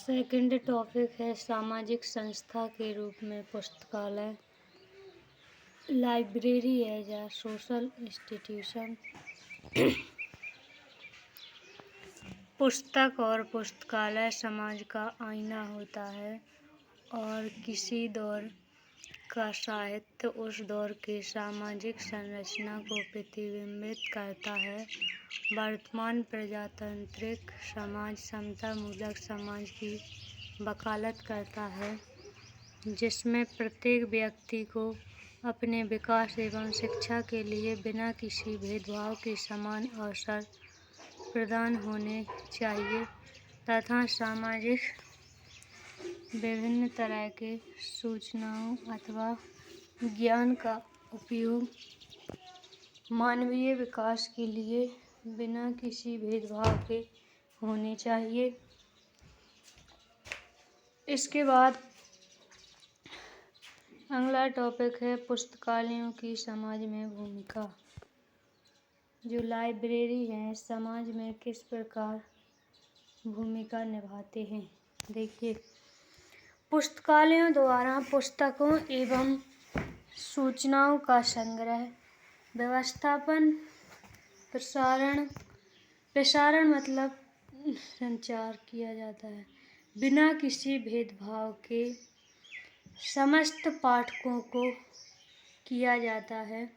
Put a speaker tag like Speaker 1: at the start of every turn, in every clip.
Speaker 1: Second topic है सामाजिक संस्था के रूप में पुस्तकालय। Library as a social institution. पुस्तक और पुस्तकालय समाज का आईना होता है और किसी दौर का साहित्य उस दौर की सामाजिक संरचना को प्रतिबिंबित करता है। वर्तमान प्रजातांत्रिक समाज समतामूलक समाज की वकालत करता है, जिसमें प्रत्येक व्यक्ति को अपने विकास एवं शिक्षा के लिए बिना किसी भेदभाव के समान अवसर प्रदान होने चाहिए तथा सामाजिक विभिन्न तरह के सूचनाओं अथवा ज्ञान का उपयोग मानवीय विकास के लिए बिना किसी भेदभाव के होने चाहिए। इसके बाद अगला टॉपिक है पुस्तकालयों की समाज में भूमिका। जो लाइब्रेरी हैं समाज में किस प्रकार भूमिका निभाते हैं। देखिए, पुस्तकालयों द्वारा पुस्तकों एवं सूचनाओं का संग्रह, व्यवस्थापन, प्रसारण मतलब संचार किया जाता है बिना किसी भेदभाव के समस्त पाठकों को किया जाता है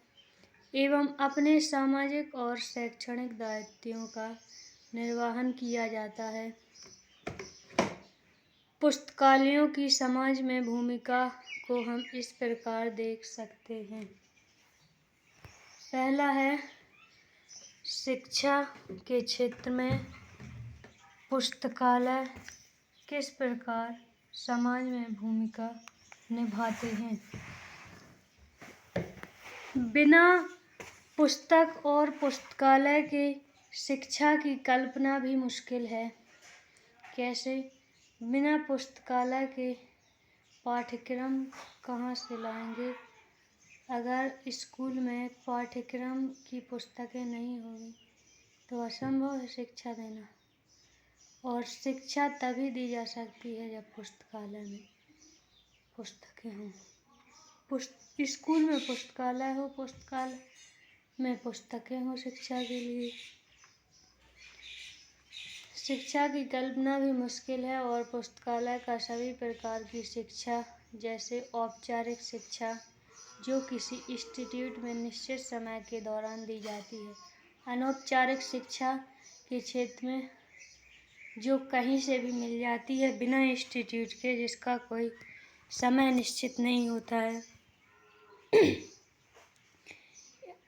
Speaker 1: एवं अपने सामाजिक और शैक्षणिक दायित्वों का निर्वहन किया जाता है। पुस्तकालयों की समाज में भूमिका को हम इस प्रकार देख सकते हैं। पहला है, शिक्षा के क्षेत्र में पुस्तकालय किस प्रकार समाज में भूमिका निभाते हैं। बिना पुस्तक और पुस्तकालय के शिक्षा की कल्पना भी मुश्किल है। कैसे? बिना पुस्तकालय के पाठ्यक्रम कहाँ से लाएंगे? अगर स्कूल में पाठ्यक्रम की पुस्तकें नहीं होगी तो असंभव है शिक्षा देना। और शिक्षा तभी दी जा सकती है जब पुस्तकालय में पुस्तकें हों। स्कूल में पुस्तकालय हो, पुस्तकालय में पुस्तकें हों शिक्षा के लिए। शिक्षा की कल्पना भी मुश्किल है और पुस्तकालय का सभी प्रकार की शिक्षा, जैसे औपचारिक शिक्षा जो किसी इंस्टीट्यूट में निश्चित समय के दौरान दी जाती है, अनौपचारिक शिक्षा के क्षेत्र में जो कहीं से भी मिल जाती है बिना इंस्टीट्यूट के, जिसका कोई समय निश्चित नहीं होता है।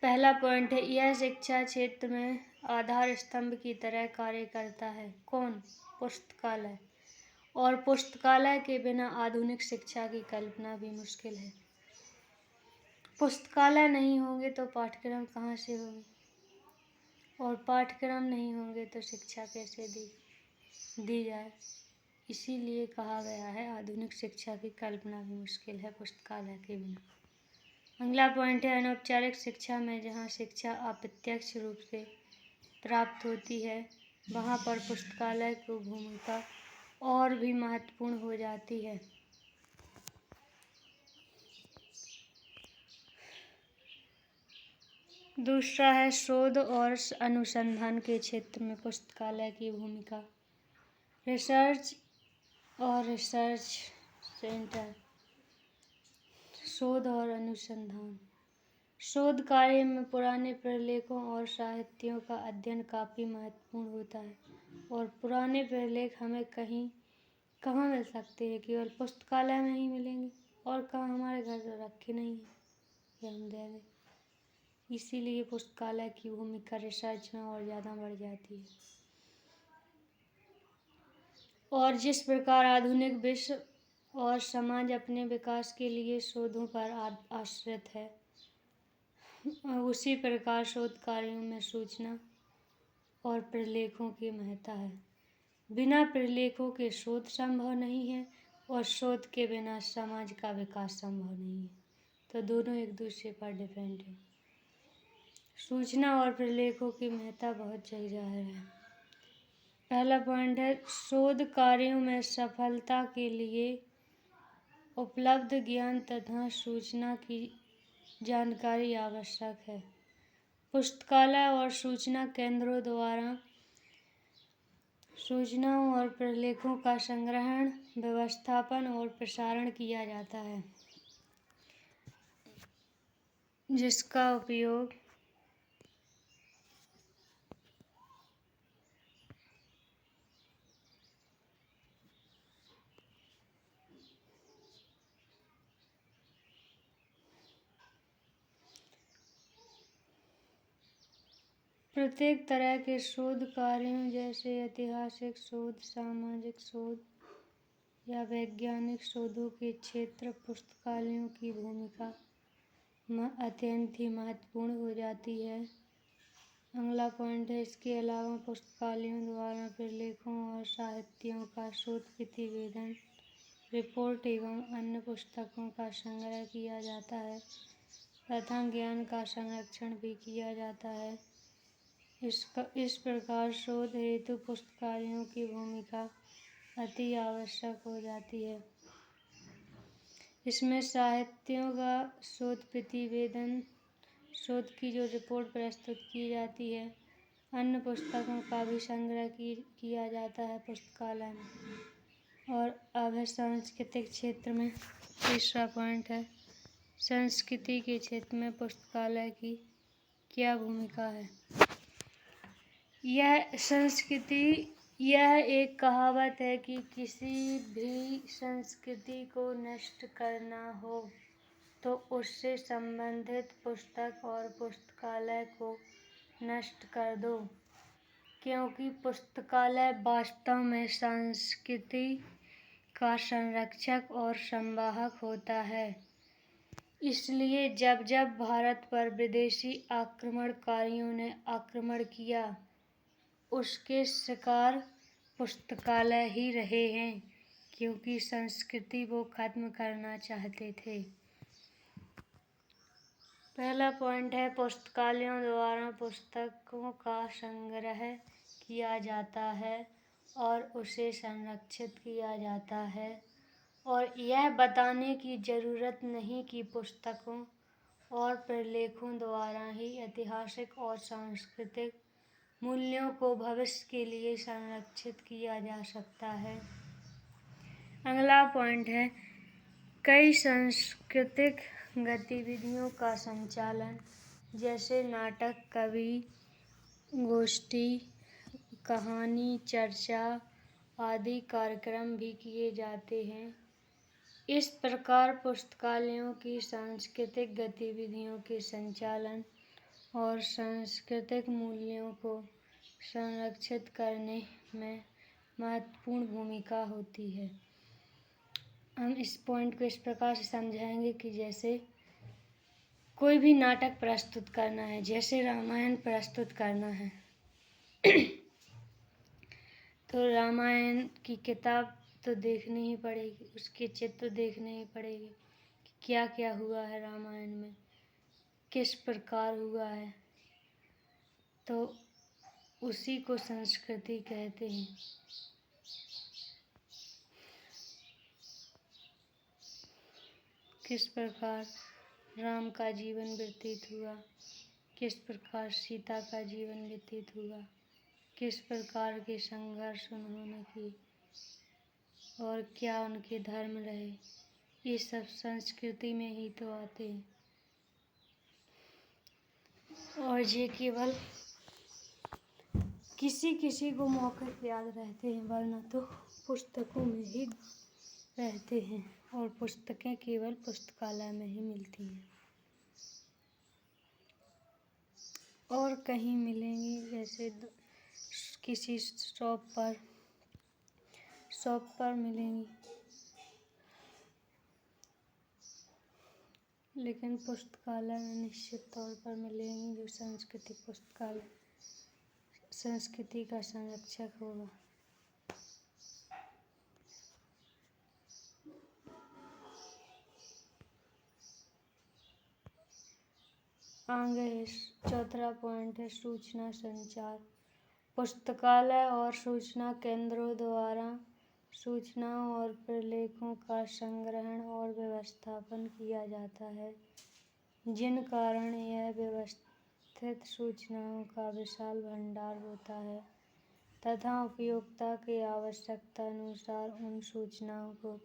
Speaker 1: पहला पॉइंट है, यह शिक्षा क्षेत्र में आधार स्तंभ की तरह कार्य करता है। कौन? पुस्तकालय। और पुस्तकालय के बिना आधुनिक शिक्षा की कल्पना भी मुश्किल है। पुस्तकालय नहीं होंगे तो पाठ्यक्रम कहाँ से होंगे, और पाठ्यक्रम नहीं होंगे तो शिक्षा कैसे दी जाए। इसीलिए कहा गया है आधुनिक शिक्षा की कल्पना भी मुश्किल है पुस्तकालय के बिना। अगला पॉइंट है, अनौपचारिक शिक्षा में जहाँ शिक्षा अप्रत्यक्ष रूप से प्राप्त होती है वहाँ पर पुस्तकालय की भूमिका और भी महत्वपूर्ण हो जाती है। दूसरा है, शोध और अनुसंधान के क्षेत्र में पुस्तकालय की भूमिका। रिसर्च सेंटर, शोध और अनुसंधान। शोध कार्य में पुराने प्रलेखों और साहित्यों का अध्ययन काफ़ी महत्वपूर्ण होता है और पुराने प्रलेख हमें कहाँ मिल सकते हैं? केवल पुस्तकालय में ही मिलेंगे और कहाँ, हमारे घर तो रखे नहीं हैं कि हम दे दें। इसीलिए पुस्तकालय की भूमिका रिसर्च में और ज़्यादा बढ़ जाती है। और जिस प्रकार आधुनिक विश्व और समाज अपने विकास के लिए शोधों पर आश्रित है, उसी प्रकार शोध कार्यों में सूचना और प्रलेखों की महत्ता है। बिना प्रलेखों के शोध संभव नहीं है और शोध के बिना समाज का विकास संभव नहीं है। तो दोनों एक दूसरे पर डिपेंड है। सूचना और प्रलेखों की महत्ता बहुत जगह है। पहला पॉइंट है शोध कार्यों में सफलता के लिए उपलब्ध ज्ञान तथा सूचना की जानकारी आवश्यक है। पुस्तकालय और सूचना केंद्रों द्वारा सूचनाओं और प्रलेखों का संग्रहण, व्यवस्थापन और प्रसारण किया जाता है, जिसका उपयोग प्रत्येक तरह के शोध कार्यों जैसे ऐतिहासिक शोध, सामाजिक शोध या वैज्ञानिक शोधों के क्षेत्र पुस्तकालयों की भूमिका अत्यंत ही महत्वपूर्ण हो जाती है। अगला पॉइंट है इसके अलावा पुस्तकालयों द्वारा प्रलेखों और साहित्यों का शोध प्रतिवेदन, रिपोर्ट एवं अन्य पुस्तकों का संग्रह किया जाता है तथा ज्ञान का संरक्षण भी किया जाता है। इस प्रकार शोध हेतु पुस्तकालयों की भूमिका अति आवश्यक हो जाती है। इसमें साहित्यों का शोध प्रतिवेदन, शोध की जो रिपोर्ट प्रस्तुत की जाती है, अन्य पुस्तकों का भी संग्रह किया जाता है पुस्तकालय में। और अब है सांस्कृतिक क्षेत्र में तीसरा पॉइंट है संस्कृति के क्षेत्र में पुस्तकालय की क्या भूमिका है। यह एक कहावत है कि किसी भी संस्कृति को नष्ट करना हो तो उससे संबंधित पुस्तक और पुस्तकालय को नष्ट कर दो, क्योंकि पुस्तकालय वास्तव में संस्कृति का संरक्षक और संवाहक होता है। इसलिए जब जब भारत पर विदेशी आक्रमणकारियों ने आक्रमण किया, उसके शिकार पुस्तकालय ही रहे हैं, क्योंकि संस्कृति वो खत्म करना चाहते थे। पहला पॉइंट है पुस्तकालयों द्वारा पुस्तकों का संग्रह किया जाता है और उसे संरक्षित किया जाता है, और यह बताने की ज़रूरत नहीं कि पुस्तकों और प्रलेखों द्वारा ही ऐतिहासिक और सांस्कृतिक मूल्यों को भविष्य के लिए संरक्षित किया जा सकता है। अगला पॉइंट है कई सांस्कृतिक गतिविधियों का संचालन, जैसे नाटक, कवि गोष्ठी, कहानी चर्चा आदि कार्यक्रम भी किए जाते हैं। इस प्रकार पुस्तकालयों की सांस्कृतिक गतिविधियों के संचालन और सांस्कृतिक मूल्यों को संरक्षित करने में महत्वपूर्ण भूमिका होती है। हम इस पॉइंट को इस प्रकार से समझाएंगे कि जैसे कोई भी नाटक प्रस्तुत करना है, जैसे रामायण प्रस्तुत करना है तो रामायण की किताब तो देखनी ही पड़ेगी, उसके चित्र देखने ही पड़ेगी कि क्या क्या हुआ है रामायण में, किस प्रकार हुआ है, तो उसी को संस्कृति कहते हैं। किस प्रकार राम का जीवन व्यतीत हुआ, किस प्रकार सीता का जीवन व्यतीत हुआ, किस प्रकार के संघर्ष उन्होंने किए और क्या उनके धर्म रहे, ये सब संस्कृति में ही तो आते हैं। और ये केवल किसी किसी को मौके पे याद रहते हैं, वरना तो पुस्तकों में ही रहते हैं और पुस्तकें केवल पुस्तकालय में ही मिलती हैं और कहीं मिलेंगी, जैसे किसी शॉप पर मिलेंगी, लेकिन पुस्तकालय में निश्चित तौर पर मिलेंगी, जो सांस्कृतिक पुस्तकालय संस्कृति का संरक्षक होगा। आगे चौथा पॉइंट है सूचना संचार पुस्तकालय और सूचना केंद्रों द्वारा सूचनाओं और प्रलेखों का संग्रहण और व्यवस्थापन किया जाता है, जिन कारण यह व्यवस्थित सूचनाओं का विशाल भंडार होता है तथा उपयोक्ता की आवश्यकता अनुसार उन सूचनाओं को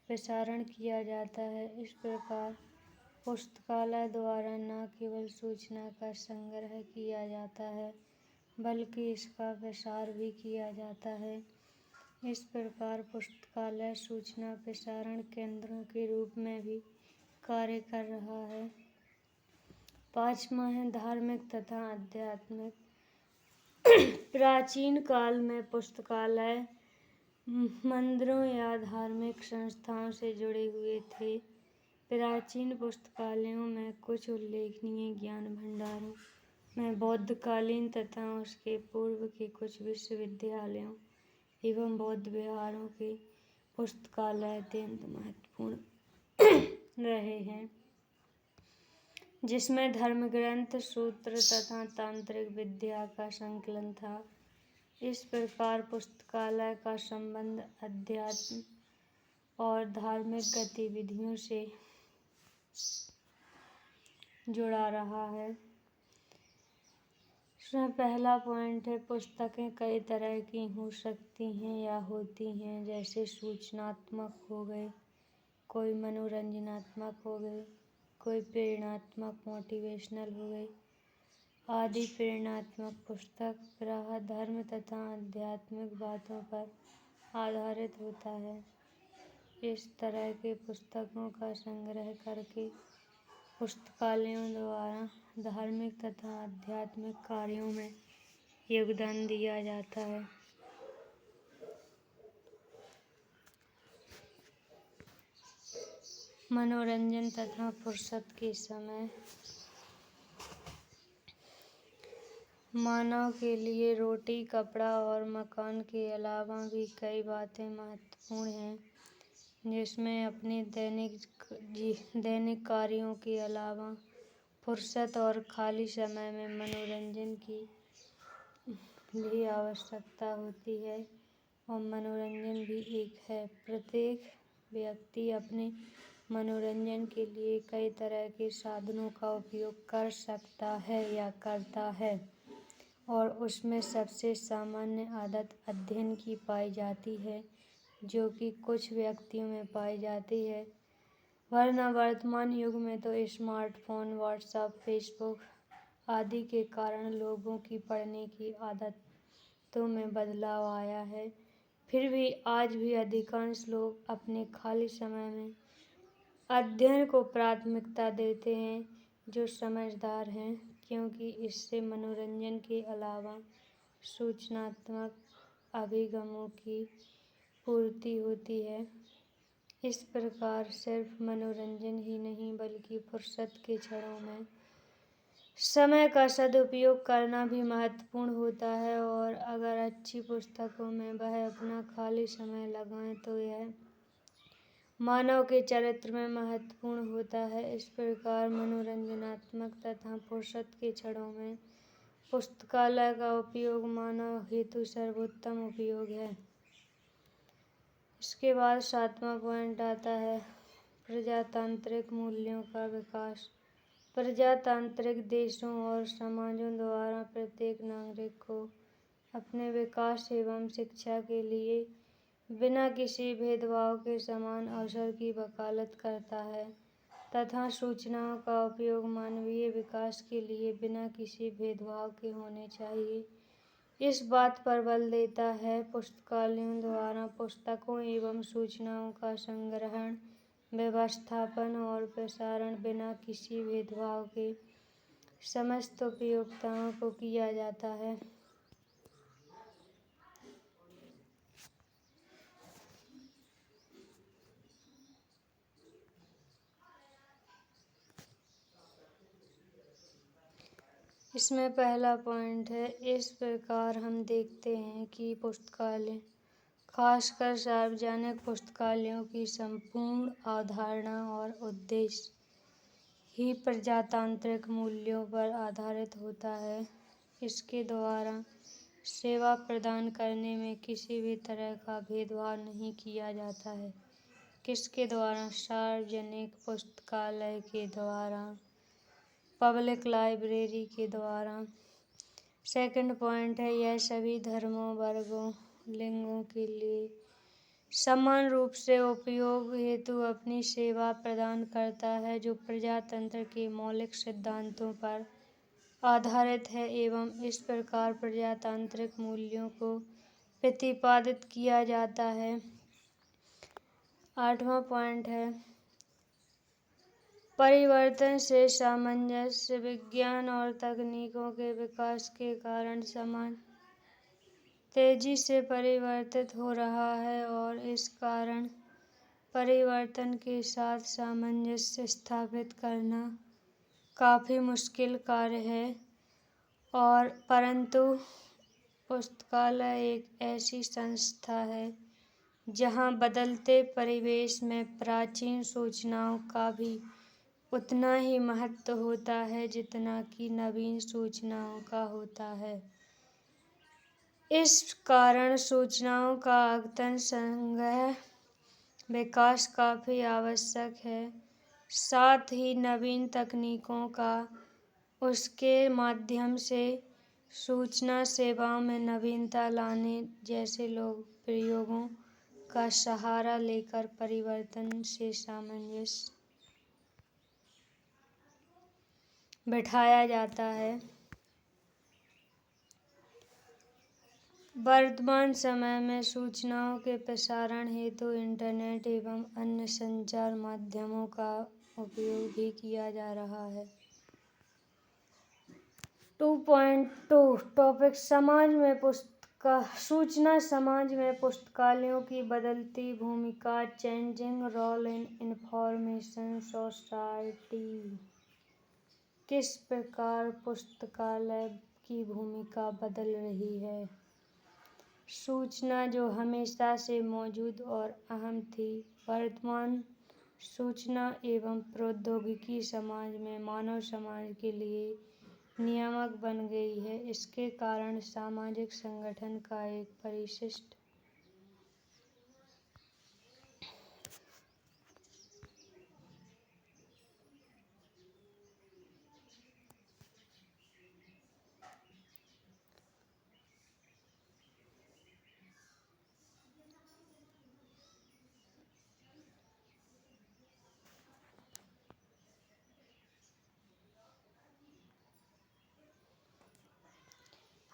Speaker 1: प्रसारण किया जाता है। इस प्रकार पुस्तकालय द्वारा न केवल सूचना का संग्रह किया जाता है बल्कि इसका प्रसार भी किया जाता है। इस प्रकार पुस्तकालय सूचना प्रसारण केंद्रों के रूप में भी कार्य कर रहा है। 5वां है धार्मिक तथा आध्यात्मिक। प्राचीन काल में पुस्तकालय मंदिरों या धार्मिक संस्थाओं से जुड़े हुए थे। प्राचीन पुस्तकालयों में कुछ उल्लेखनीय ज्ञान भंडारों में बौद्धकालीन तथा उसके पूर्व के कुछ विश्वविद्यालयों एवं बौद्ध विहारों के पुस्तकालय अत्यंत महत्वपूर्ण रहे हैं, जिसमें धर्म ग्रंथ, सूत्र तथा तांत्रिक विद्या का संकलन था। इस प्रकार पुस्तकालय का संबंध अध्यात्म और धार्मिक गतिविधियों से जुड़ा रहा है। इसमें पहला पॉइंट है, पुस्तकें कई तरह की हो सकती हैं या होती हैं, जैसे सूचनात्मक हो गए, कोई मनोरंजनात्मक हो गए, कोई प्रेरणात्मक मोटिवेशनल हो गई आदि। प्रेरणात्मक पुस्तक प्रायः धर्म तथा आध्यात्मिक बातों पर आधारित होता है। इस तरह के पुस्तकों का संग्रह करके पुस्तकालयों द्वारा धार्मिक तथा आध्यात्मिक कार्यों में योगदान दिया जाता है। मनोरंजन तथा फुर्सत के समय। मानव के लिए रोटी, कपड़ा और मकान के अलावा भी कई बातें महत्वपूर्ण हैं, जिसमें अपने दैनिक कार्यों के अलावा फुर्सत और खाली समय में मनोरंजन की भी आवश्यकता होती है, और मनोरंजन भी एक है। प्रत्येक व्यक्ति अपने मनोरंजन के लिए कई तरह के साधनों का उपयोग कर सकता है या करता है, और उसमें सबसे सामान्य आदत अध्ययन की पाई जाती है, जो कि कुछ व्यक्तियों में पाई जाती है, वरना वर्तमान युग में तो स्मार्टफोन, व्हाट्सएप, फेसबुक आदि के कारण लोगों की पढ़ने की आदतों में बदलाव आया है। फिर भी आज भी अधिकांश लोग अपने खाली समय में अध्ययन को प्राथमिकता देते हैं, जो समझदार हैं, क्योंकि इससे मनोरंजन के अलावा सूचनात्मक अभिगमों की पूर्ति होती है। इस प्रकार सिर्फ मनोरंजन ही नहीं बल्कि फुर्सत के क्षणों में समय का सदुपयोग करना भी महत्वपूर्ण होता है, और अगर अच्छी पुस्तकों में वह अपना खाली समय लगाएं तो यह मानव के चरित्र में महत्वपूर्ण होता है। इस प्रकार मनोरंजनात्मक तथा फुर्सत के क्षणों में पुस्तकालय का उपयोग मानव हेतु सर्वोत्तम उपयोग है। इसके बाद 7वां पॉइंट आता है, प्रजातांत्रिक मूल्यों का विकास। प्रजातांत्रिक देशों और समाजों द्वारा प्रत्येक नागरिक को अपने विकास एवं शिक्षा के लिए बिना किसी भेदभाव के समान अवसर की वकालत करता है, तथा सूचनाओं का उपयोग मानवीय विकास के लिए बिना किसी भेदभाव के होने चाहिए, इस बात पर बल देता है। पुस्तकालयों द्वारा पुस्तकों एवं सूचनाओं का संग्रहण, व्यवस्थापन और प्रसारण बिना किसी भेदभाव के समस्त उपयोक्ताओं को किया जाता है। इसमें पहला पॉइंट है, इस प्रकार हम देखते हैं कि पुस्तकालय, खासकर सार्वजनिक पुस्तकालयों की संपूर्ण अवधारणा और उद्देश्य ही प्रजातांत्रिक मूल्यों पर आधारित होता है। इसके द्वारा सेवा प्रदान करने में किसी भी तरह का भेदभाव नहीं किया जाता है। किसके द्वारा? सार्वजनिक पुस्तकालय के द्वारा, पब्लिक लाइब्रेरी के द्वारा। सेकंड पॉइंट है, यह सभी धर्मों, वर्गों, लिंगों के लिए समान रूप से उपयोग हेतु अपनी सेवा प्रदान करता है, जो प्रजातंत्र के मौलिक सिद्धांतों पर आधारित है एवं इस प्रकार प्रजातांत्रिक मूल्यों को प्रतिपादित किया जाता है। 8वां पॉइंट है, परिवर्तन से सामंजस्य। विज्ञान और तकनीकों के विकास के कारण समाज तेजी से परिवर्तित हो रहा है और इस कारण परिवर्तन के साथ सामंजस्य स्थापित करना काफ़ी मुश्किल कार्य है। और परंतु पुस्तकालय एक ऐसी संस्था है जहाँ बदलते परिवेश में प्राचीन सूचनाओं का भी उतना ही महत्व होता है जितना कि नवीन सूचनाओं का होता है। इस कारण सूचनाओं का अद्यतन संग्रह विकास काफ़ी आवश्यक है। साथ ही नवीन तकनीकों का उसके माध्यम से सूचना सेवाओं में नवीनता लाने जैसे प्रयोगों का सहारा लेकर परिवर्तन से सामंजस्य बिठाया जाता है। वर्तमान समय में सूचनाओं के प्रसारण हेतु इंटरनेट एवं अन्य संचार माध्यमों का उपयोग भी किया जा रहा है। 2.2 टॉपिक, सूचना समाज में पुस्तकालयों की बदलती भूमिका, changing role in information society. किस प्रकार पुस्तकालय की भूमिका बदल रही है? सूचना जो हमेशा से मौजूद और अहम थी, वर्तमान सूचना एवं प्रौद्योगिकी समाज में मानव समाज के लिए नियामक बन गई है। इसके कारण सामाजिक संगठन का एक परिशिष्ट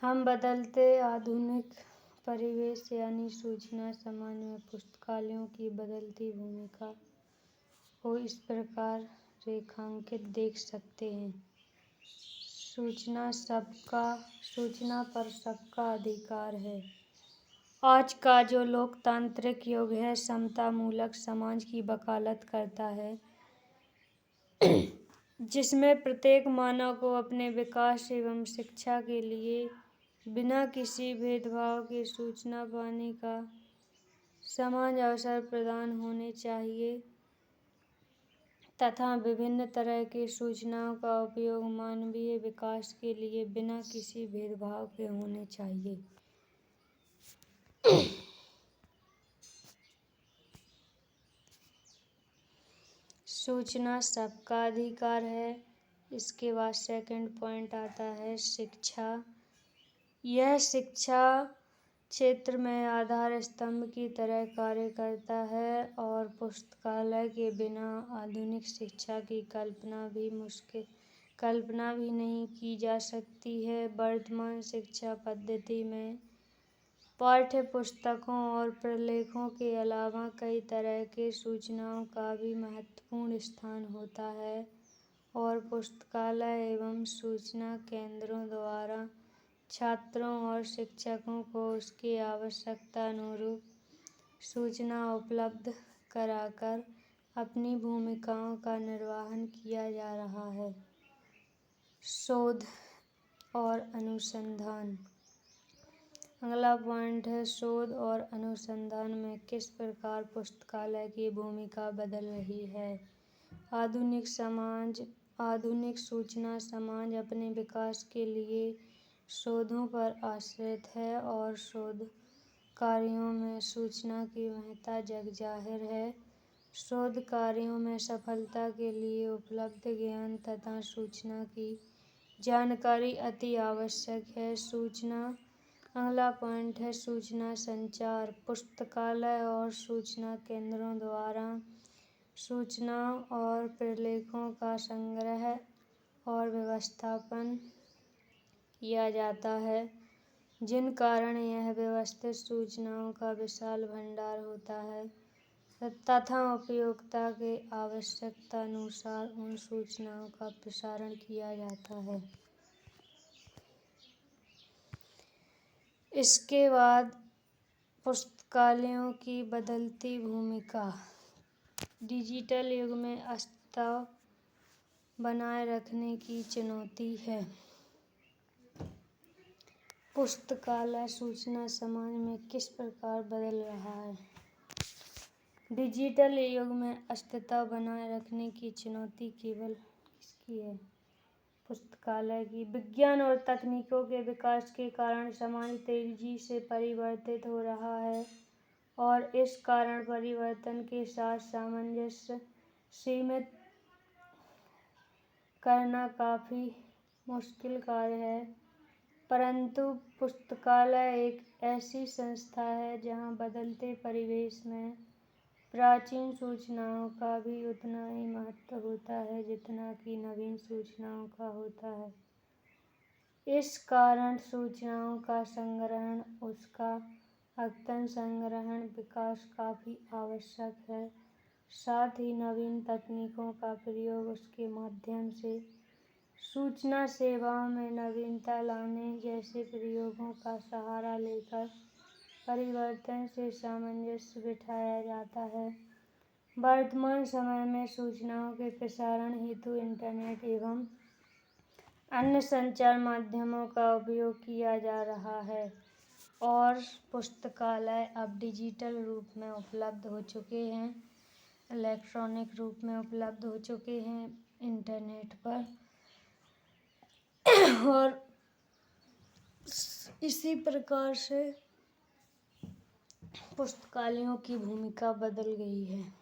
Speaker 1: हम बदलते आधुनिक परिवेश यानी सूचना समाज में पुस्तकालयों की बदलती भूमिका को इस प्रकार रेखांकित देख सकते हैं। सूचना पर सबका अधिकार है। आज का जो लोकतांत्रिक युग है, समतामूलक समाज की वकालत करता है, जिसमें प्रत्येक मानव को अपने विकास एवं शिक्षा के लिए बिना किसी भेदभाव के सूचना पाने का समान अवसर प्रदान होने चाहिए तथा विभिन्न तरह की सूचनाओं का उपयोग मानवीय विकास के लिए बिना किसी भेदभाव के होने चाहिए। सूचना सबका अधिकार है। इसके बाद सेकंड पॉइंट आता है शिक्षा। यह शिक्षा क्षेत्र में आधार स्तंभ की तरह कार्य करता है और पुस्तकालय के बिना आधुनिक शिक्षा की कल्पना भी नहीं की जा सकती है। वर्तमान शिक्षा पद्धति में पाठ्य पुस्तकों और प्रलेखों के अलावा कई तरह के सूचनाओं का भी महत्वपूर्ण स्थान होता है और पुस्तकालय एवं सूचना केंद्रों द्वारा छात्रों और शिक्षकों को उसकी आवश्यकता अनुरूप सूचना उपलब्ध कराकर अपनी भूमिकाओं का निर्वहन किया जा रहा है। शोध और अनुसंधान। अगला पॉइंट है शोध और अनुसंधान में किस प्रकार पुस्तकालय की भूमिका बदल रही है। आधुनिक सूचना समाज अपने विकास के लिए शोधों पर आश्रित है और शोध कार्यों में सूचना की महत्ता जगजाहिर है। शोध कार्यों में सफलता के लिए उपलब्ध ज्ञान तथा सूचना की जानकारी अति आवश्यक है। सूचना अगला पॉइंट है सूचना संचार। पुस्तकालय और सूचना केंद्रों द्वारा सूचना और प्रलेखों का संग्रह और व्यवस्थापन किया जाता है, जिन कारण यह व्यवस्थित सूचनाओं का विशाल भंडार होता है तथा उपयोक्ता के आवश्यकतानुसार उन सूचनाओं का प्रसारण किया जाता है। इसके बाद पुस्तकालयों की बदलती भूमिका। डिजिटल युग में अस्तित्व बनाए रखने की चुनौती है। पुस्तकालय सूचना समाज में किस प्रकार बदल रहा है। डिजिटल युग में अस्तित्व बनाए रखने की चुनौती केवल किसकी है? पुस्तकालय की। विज्ञान और तकनीकों के विकास के कारण समाज तेजी से परिवर्तित हो रहा है और इस कारण परिवर्तन के साथ सामंजस्य सीमित करना काफी मुश्किल कार्य है। परंतु पुस्तकालय एक ऐसी संस्था है जहाँ बदलते परिवेश में प्राचीन सूचनाओं का भी उतना ही महत्व होता है जितना कि नवीन सूचनाओं का होता है। इस कारण सूचनाओं का संग्रहण, उसका अद्यतन संग्रहण विकास काफी आवश्यक है। साथ ही नवीन तकनीकों का प्रयोग उसके माध्यम से सूचना सेवाओं में नवीनता लाने जैसे प्रयोगों का सहारा लेकर परिवर्तन से सामंजस्य बिठाया जाता है। वर्तमान समय में सूचनाओं के प्रसारण हेतु इंटरनेट एवं अन्य संचार माध्यमों का उपयोग किया जा रहा है और पुस्तकालय अब डिजिटल रूप में उपलब्ध हो चुके हैं, इलेक्ट्रॉनिक रूप में उपलब्ध हो चुके हैं इंटरनेट पर। और इसी प्रकार से पुस्तकालयों की भूमिका बदल गई है।